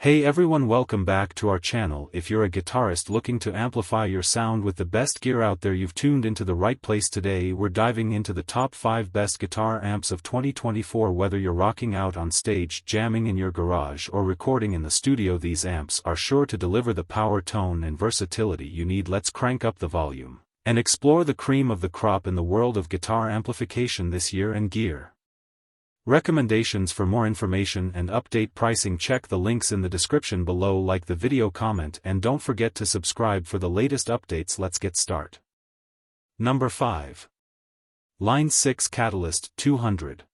Hey everyone, welcome back to our channel. If you're a guitarist looking to amplify your sound with the best gear out there, you've tuned into the right place. Today we're diving into the top 5 best guitar amps of 2024. Whether you're rocking out on stage, jamming in your garage, or recording in the studio, these amps are sure to deliver the power, tone, and versatility you need. Let's crank up the volume and explore the cream of the crop in the world of guitar amplification this year and gear. Recommendations. For more information and update pricing, check the links in the description below. Like the video, comment, and don't forget to subscribe for the latest updates. Let's get started. Number 5. Line 6 Catalyst 200.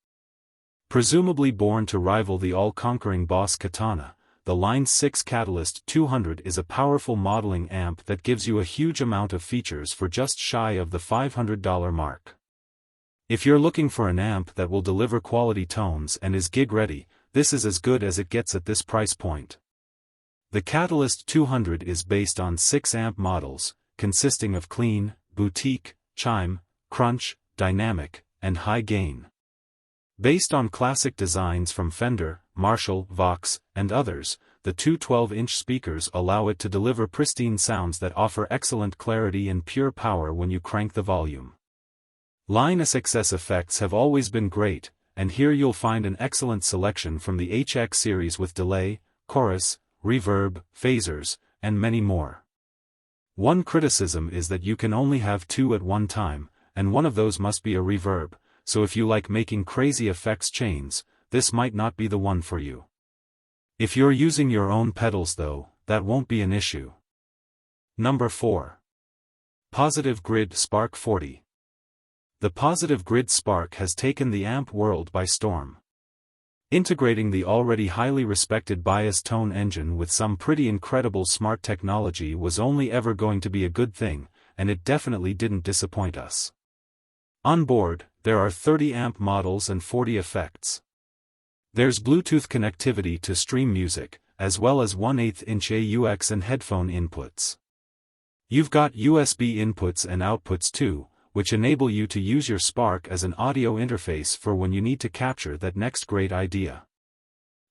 Presumably born to rival the all-conquering Boss Katana, the Line 6 Catalyst 200 is a powerful modeling amp that gives you a huge amount of features for just shy of the $500 mark. If you're looking for an amp that will deliver quality tones and is gig-ready, this is as good as it gets at this price point. The Catalyst 200 is based on 6 amp models, consisting of clean, boutique, chime, crunch, dynamic, and high gain. Based on classic designs from Fender, Marshall, Vox, and others, the two 12-inch speakers allow it to deliver pristine sounds that offer excellent clarity and pure power when you crank the volume. Line 6's effects have always been great, and here you'll find an excellent selection from the HX series with delay, chorus, reverb, phasers, and many more. One criticism is that you can only have 2 at one time, and one of those must be a reverb, so if you like making crazy effects chains, this might not be the one for you. If you're using your own pedals though, that won't be an issue. Number 4. Positive Grid Spark 40. The Positive Grid Spark has taken the amp world by storm. Integrating the already highly respected bias tone engine with some pretty incredible smart technology was only ever going to be a good thing, and it definitely didn't disappoint us. On board, there are 30 amp models and 40 effects. There's Bluetooth connectivity to stream music, as well as 1/8-inch AUX and headphone inputs. You've got USB inputs and outputs too, which enable you to use your Spark as an audio interface for when you need to capture that next great idea.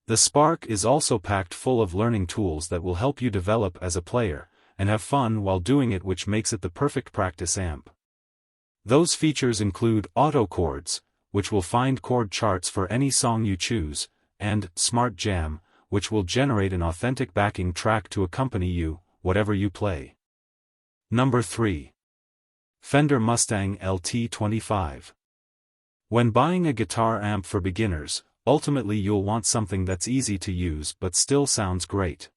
The Spark is also packed full of learning tools that will help you develop as a player, and have fun while doing it, which makes it the perfect practice amp. Those features include auto chords, which will find chord charts for any song you choose, and Smart Jam, which will generate an authentic backing track to accompany you, whatever you play. Number 3. Fender Mustang LT25. When buying a guitar amp for beginners, ultimately you'll want something that's easy to use but still sounds great.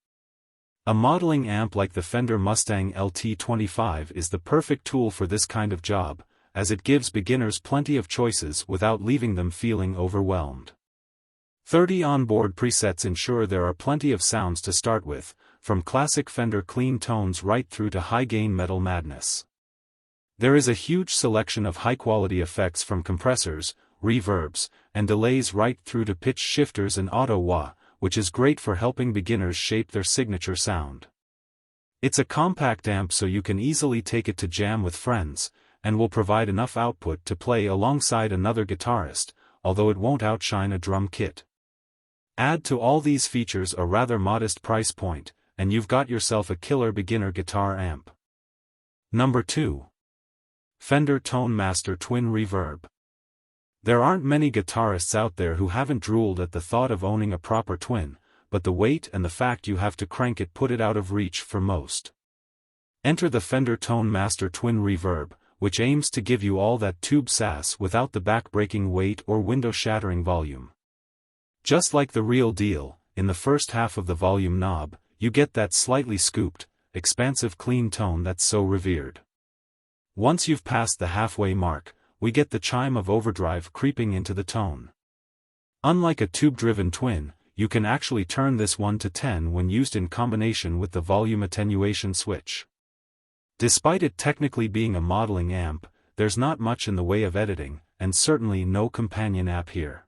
A modeling amp like the Fender Mustang LT25 is the perfect tool for this kind of job, as it gives beginners plenty of choices without leaving them feeling overwhelmed. 30 onboard presets ensure there are plenty of sounds to start with, from classic Fender clean tones right through to high-gain metal madness. There is a huge selection of high-quality effects from compressors, reverbs, and delays right through to pitch shifters and auto-wah, which is great for helping beginners shape their signature sound. It's a compact amp, so you can easily take it to jam with friends, and will provide enough output to play alongside another guitarist, although it won't outshine a drum kit. Add to all these features a rather modest price point, and you've got yourself a killer beginner guitar amp. Number 2. Fender Tone Master Twin Reverb. There aren't many guitarists out there who haven't drooled at the thought of owning a proper twin, but the weight and the fact you have to crank it put it out of reach for most. Enter the Fender Tone Master Twin Reverb, which aims to give you all that tube sass without the back-breaking weight or window-shattering volume. Just like the real deal, in the first half of the volume knob, you get that slightly scooped, expansive clean tone that's so revered. Once you've passed the halfway mark, we get the chime of overdrive creeping into the tone. Unlike a tube-driven twin, you can actually turn this 1 to 10 when used in combination with the volume attenuation switch. Despite it technically being a modeling amp, there's not much in the way of editing, and certainly no companion app here.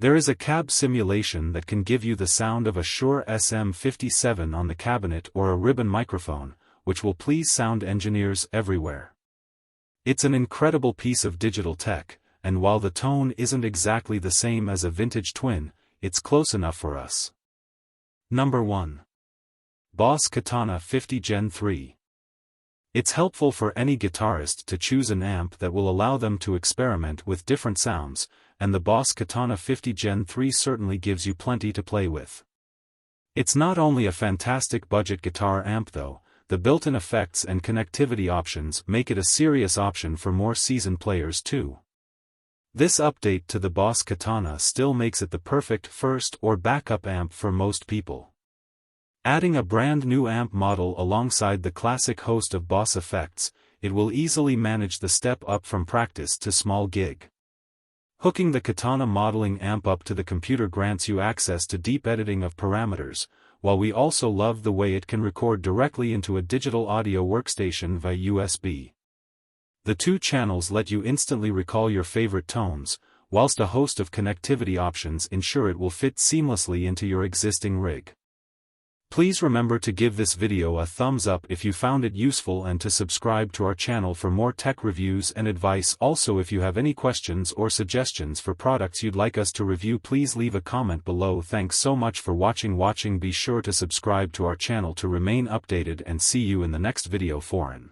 There is a cab simulation that can give you the sound of a Shure SM57 on the cabinet or a ribbon microphone, which will please sound engineers everywhere. It's an incredible piece of digital tech, and while the tone isn't exactly the same as a vintage twin, it's close enough for us. Number 1. Boss Katana 50 Gen 3. It's helpful for any guitarist to choose an amp that will allow them to experiment with different sounds, and the Boss Katana 50 Gen 3 certainly gives you plenty to play with. It's not only a fantastic budget guitar amp though, the built-in effects and connectivity options make it a serious option for more seasoned players too. This update to the Boss Katana still makes it the perfect first or backup amp for most people. Adding a brand new amp model alongside the classic host of Boss effects, it will easily manage the step up from practice to small gig. Hooking the Katana modeling amp up to the computer grants you access to deep editing of parameters, while we also love the way it can record directly into a digital audio workstation via USB. The two channels let you instantly recall your favorite tones, whilst a host of connectivity options ensure it will fit seamlessly into your existing rig. Please remember to give this video a thumbs up if you found it useful and to subscribe to our channel for more tech reviews and advice. Also, if you have any questions or suggestions for products you'd like us to review, please leave a comment below. Thanks so much for watching. Be sure to subscribe to our channel to remain updated and see you in the next video. Foreign.